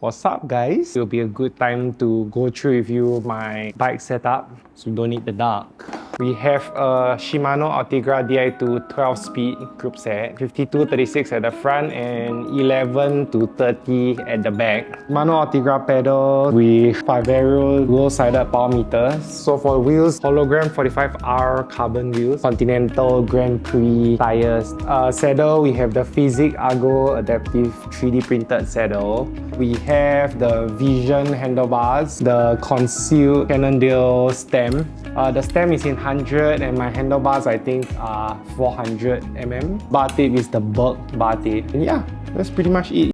What's up guys? It will be a good time to go through with you my bike setup, so you don't need the dark. We have a Shimano Ultegra Di2 12-speed group set, 52-36 at the front and 11-30 at the back. Shimano Ultegra pedal with Favero dual-sided power meters. So for wheels, hologram 45R carbon wheels, Continental Grand Prix tires. Saddle, we have the Physic Argo Adaptive 3D printed saddle. We have the Vision handlebars, the concealed Cannondale stem. The stem is in 100 and my handlebars I think are 400 mm. Bar tape is the bulk bar tape. And yeah, that's pretty much it.